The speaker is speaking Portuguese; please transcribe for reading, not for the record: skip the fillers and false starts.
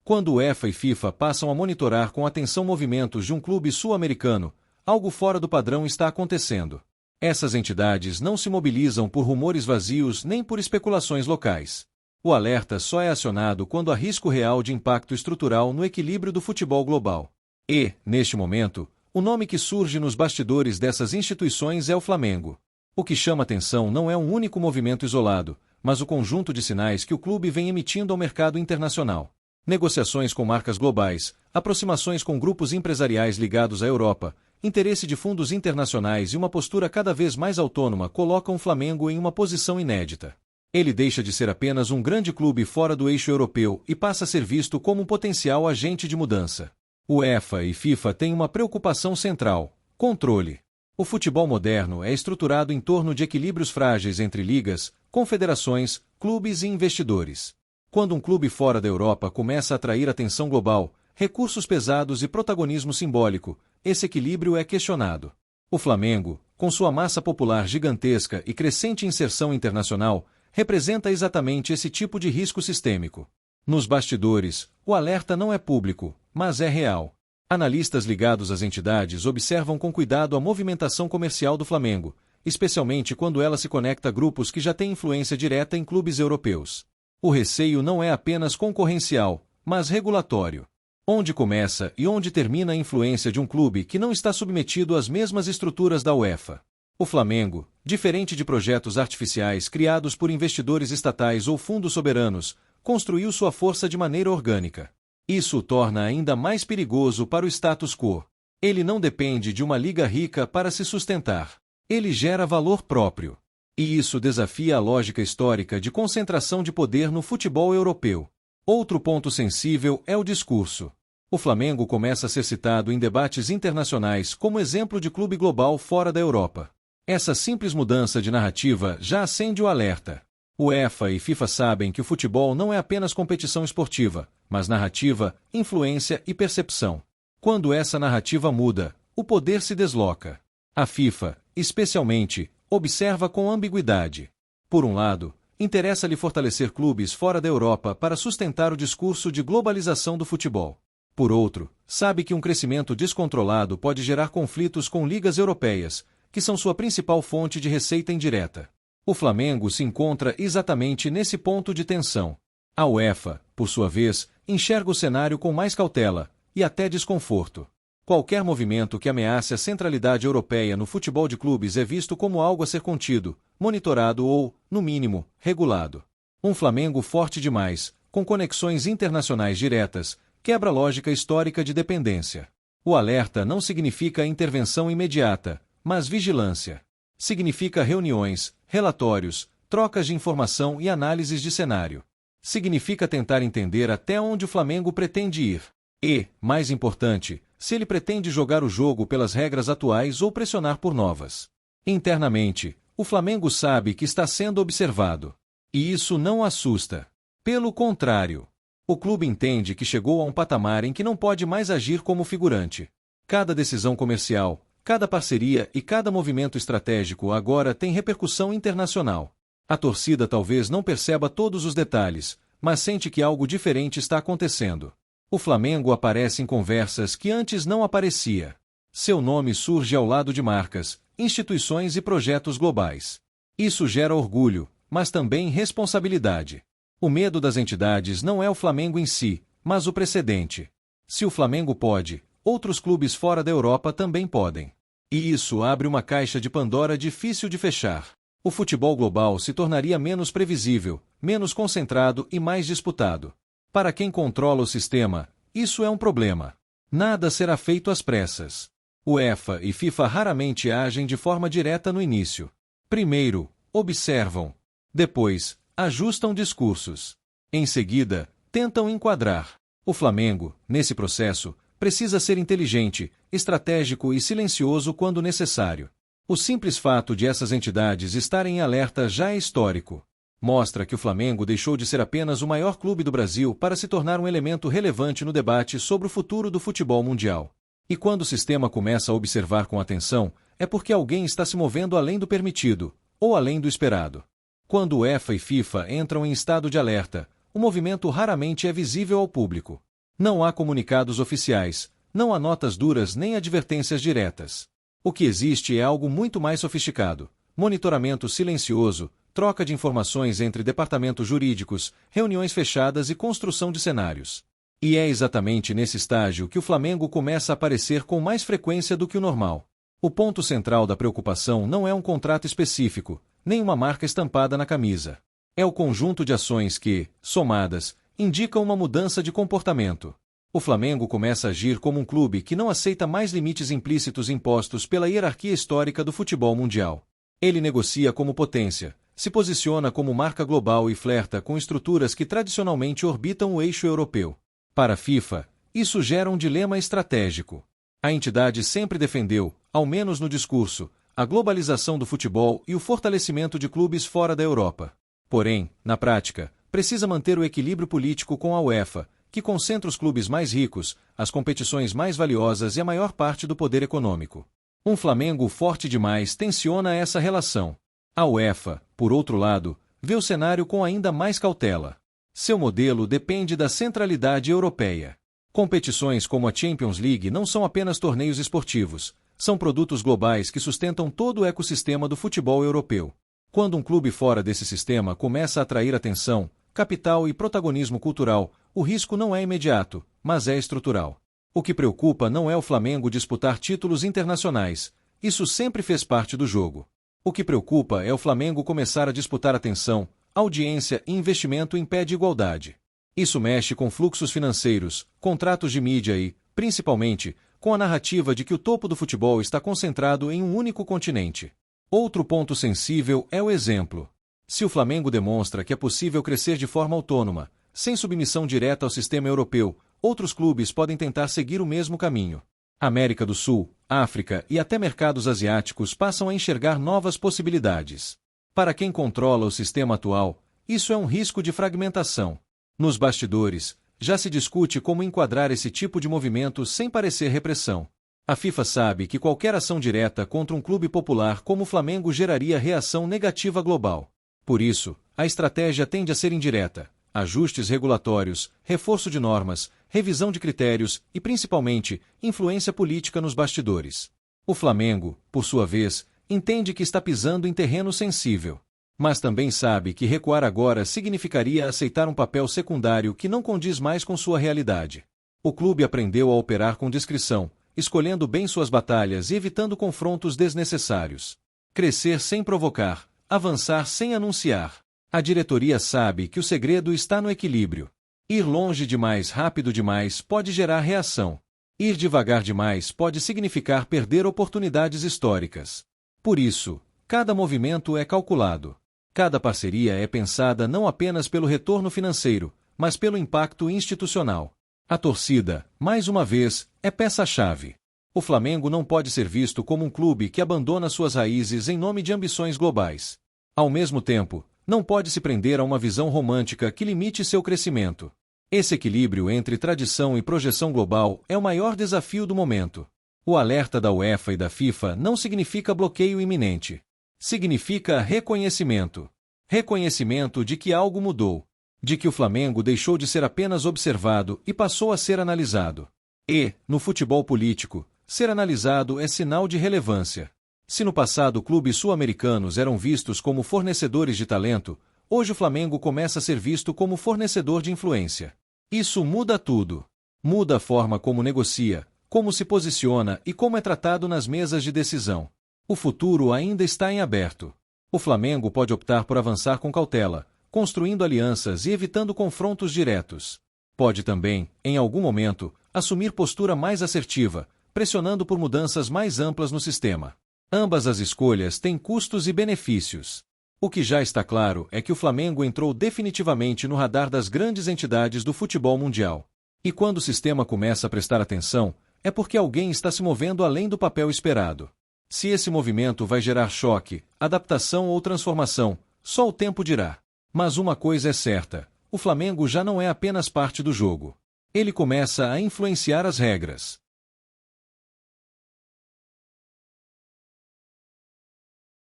Quando UEFA e FIFA passam a monitorar com atenção movimentos de um clube sul-americano, algo fora do padrão está acontecendo. Essas entidades não se mobilizam por rumores vazios nem por especulações locais. O alerta só é acionado quando há risco real de impacto estrutural no equilíbrio do futebol global. E, neste momento, o nome que surge nos bastidores dessas instituições é o Flamengo. O que chama atenção não é um único movimento isolado, mas o conjunto de sinais que o clube vem emitindo ao mercado internacional. Negociações com marcas globais, aproximações com grupos empresariais ligados à Europa, interesse de fundos internacionais e uma postura cada vez mais autônoma colocam o Flamengo em uma posição inédita. Ele deixa de ser apenas um grande clube fora do eixo europeu e passa a ser visto como um potencial agente de mudança. UEFA e FIFA têm uma preocupação central: controle. O futebol moderno é estruturado em torno de equilíbrios frágeis entre ligas, confederações, clubes e investidores. Quando um clube fora da Europa começa a atrair atenção global, recursos pesados e protagonismo simbólico, esse equilíbrio é questionado. O Flamengo, com sua massa popular gigantesca e crescente inserção internacional, representa exatamente esse tipo de risco sistêmico. Nos bastidores, o alerta não é público, mas é real. Analistas ligados às entidades observam com cuidado a movimentação comercial do Flamengo, especialmente quando ela se conecta a grupos que já têm influência direta em clubes europeus. O receio não é apenas concorrencial, mas regulatório. Onde começa e onde termina a influência de um clube que não está submetido às mesmas estruturas da UEFA? O Flamengo, diferente de projetos artificiais criados por investidores estatais ou fundos soberanos, construiu sua força de maneira orgânica. Isso o torna ainda mais perigoso para o status quo. Ele não depende de uma liga rica para se sustentar. Ele gera valor próprio. E isso desafia a lógica histórica de concentração de poder no futebol europeu. Outro ponto sensível é o discurso. O Flamengo começa a ser citado em debates internacionais como exemplo de clube global fora da Europa. Essa simples mudança de narrativa já acende o alerta. UEFA e FIFA sabem que o futebol não é apenas competição esportiva, mas narrativa, influência e percepção. Quando essa narrativa muda, o poder se desloca. A FIFA, especialmente, observa com ambiguidade. Por um lado, interessa-lhe fortalecer clubes fora da Europa para sustentar o discurso de globalização do futebol. Por outro, sabe que um crescimento descontrolado pode gerar conflitos com ligas europeias, que são sua principal fonte de receita indireta. O Flamengo se encontra exatamente nesse ponto de tensão. A UEFA, por sua vez, enxerga o cenário com mais cautela e até desconforto. Qualquer movimento que ameace a centralidade europeia no futebol de clubes é visto como algo a ser contido, monitorado ou, no mínimo, regulado. Um Flamengo forte demais, com conexões internacionais diretas, quebra a lógica histórica de dependência. O alerta não significa intervenção imediata, mas vigilância. Significa reuniões, relatórios, trocas de informação e análises de cenário. Significa tentar entender até onde o Flamengo pretende ir. E, mais importante, se ele pretende jogar o jogo pelas regras atuais ou pressionar por novas. Internamente, o Flamengo sabe que está sendo observado. E isso não o assusta. Pelo contrário, o clube entende que chegou a um patamar em que não pode mais agir como figurante. Cada decisão comercial, cada parceria e cada movimento estratégico agora tem repercussão internacional. A torcida talvez não perceba todos os detalhes, mas sente que algo diferente está acontecendo. O Flamengo aparece em conversas que antes não aparecia. Seu nome surge ao lado de marcas, instituições e projetos globais. Isso gera orgulho, mas também responsabilidade. O medo das entidades não é o Flamengo em si, mas o precedente. Se o Flamengo pode, outros clubes fora da Europa também podem. E isso abre uma caixa de Pandora difícil de fechar. O futebol global se tornaria menos previsível, menos concentrado e mais disputado. Para quem controla o sistema, isso é um problema. Nada será feito às pressas. UEFA e FIFA raramente agem de forma direta no início. Primeiro, observam. Depois, ajustam discursos. Em seguida, tentam enquadrar. O Flamengo, nesse processo, precisa ser inteligente, estratégico e silencioso quando necessário. O simples fato de essas entidades estarem em alerta já é histórico. Mostra que o Flamengo deixou de ser apenas o maior clube do Brasil para se tornar um elemento relevante no debate sobre o futuro do futebol mundial. E quando o sistema começa a observar com atenção, é porque alguém está se movendo além do permitido, ou além do esperado. Quando UEFA e FIFA entram em estado de alerta, o movimento raramente é visível ao público. Não há comunicados oficiais, não há notas duras nem advertências diretas. O que existe é algo muito mais sofisticado: monitoramento silencioso, troca de informações entre departamentos jurídicos, reuniões fechadas e construção de cenários. E é exatamente nesse estágio que o Flamengo começa a aparecer com mais frequência do que o normal. O ponto central da preocupação não é um contrato específico, nem uma marca estampada na camisa. É o conjunto de ações que, somadas, indicam uma mudança de comportamento. O Flamengo começa a agir como um clube que não aceita mais limites implícitos impostos pela hierarquia histórica do futebol mundial. Ele negocia como potência, se posiciona como marca global e flerta com estruturas que tradicionalmente orbitam o eixo europeu. Para a FIFA, isso gera um dilema estratégico. A entidade sempre defendeu, ao menos no discurso, a globalização do futebol e o fortalecimento de clubes fora da Europa. Porém, na prática, precisa manter o equilíbrio político com a UEFA, que concentra os clubes mais ricos, as competições mais valiosas e a maior parte do poder econômico. Um Flamengo forte demais tensiona essa relação. A UEFA, por outro lado, vê o cenário com ainda mais cautela. Seu modelo depende da centralidade europeia. Competições como a Champions League não são apenas torneios esportivos, são produtos globais que sustentam todo o ecossistema do futebol europeu. Quando um clube fora desse sistema começa a atrair atenção, capital e protagonismo cultural, o risco não é imediato, mas é estrutural. O que preocupa não é o Flamengo disputar títulos internacionais, isso sempre fez parte do jogo. O que preocupa é o Flamengo começar a disputar atenção, audiência e investimento em pé de igualdade. Isso mexe com fluxos financeiros, contratos de mídia e, principalmente, com a narrativa de que o topo do futebol está concentrado em um único continente. Outro ponto sensível é o exemplo. Se o Flamengo demonstra que é possível crescer de forma autônoma, sem submissão direta ao sistema europeu, outros clubes podem tentar seguir o mesmo caminho. América do Sul, África e até mercados asiáticos passam a enxergar novas possibilidades. Para quem controla o sistema atual, isso é um risco de fragmentação. Nos bastidores, já se discute como enquadrar esse tipo de movimento sem parecer repressão. A FIFA sabe que qualquer ação direta contra um clube popular como o Flamengo geraria reação negativa global. Por isso, a estratégia tende a ser indireta: ajustes regulatórios, reforço de normas, revisão de critérios e, principalmente, influência política nos bastidores. O Flamengo, por sua vez, entende que está pisando em terreno sensível. Mas também sabe que recuar agora significaria aceitar um papel secundário que não condiz mais com sua realidade. O clube aprendeu a operar com discrição, escolhendo bem suas batalhas e evitando confrontos desnecessários. Crescer sem provocar, avançar sem anunciar. A diretoria sabe que o segredo está no equilíbrio. Ir longe demais rápido demais pode gerar reação. Ir devagar demais pode significar perder oportunidades históricas. Por isso, cada movimento é calculado. Cada parceria é pensada não apenas pelo retorno financeiro, mas pelo impacto institucional. A torcida, mais uma vez, é peça-chave. O Flamengo não pode ser visto como um clube que abandona suas raízes em nome de ambições globais. Ao mesmo tempo, não pode se prender a uma visão romântica que limite seu crescimento. Esse equilíbrio entre tradição e projeção global é o maior desafio do momento. O alerta da UEFA e da FIFA não significa bloqueio iminente. Significa reconhecimento. Reconhecimento de que algo mudou. De que o Flamengo deixou de ser apenas observado e passou a ser analisado. E, no futebol político, ser analisado é sinal de relevância. Se no passado clubes sul-americanos eram vistos como fornecedores de talento, hoje o Flamengo começa a ser visto como fornecedor de influência. Isso muda tudo. Muda a forma como negocia, como se posiciona e como é tratado nas mesas de decisão. O futuro ainda está em aberto. O Flamengo pode optar por avançar com cautela, construindo alianças e evitando confrontos diretos. Pode também, em algum momento, assumir postura mais assertiva, pressionando por mudanças mais amplas no sistema. Ambas as escolhas têm custos e benefícios. O que já está claro é que o Flamengo entrou definitivamente no radar das grandes entidades do futebol mundial. E quando o sistema começa a prestar atenção, é porque alguém está se movendo além do papel esperado. Se esse movimento vai gerar choque, adaptação ou transformação, só o tempo dirá. Mas uma coisa é certa: o Flamengo já não é apenas parte do jogo. Ele começa a influenciar as regras.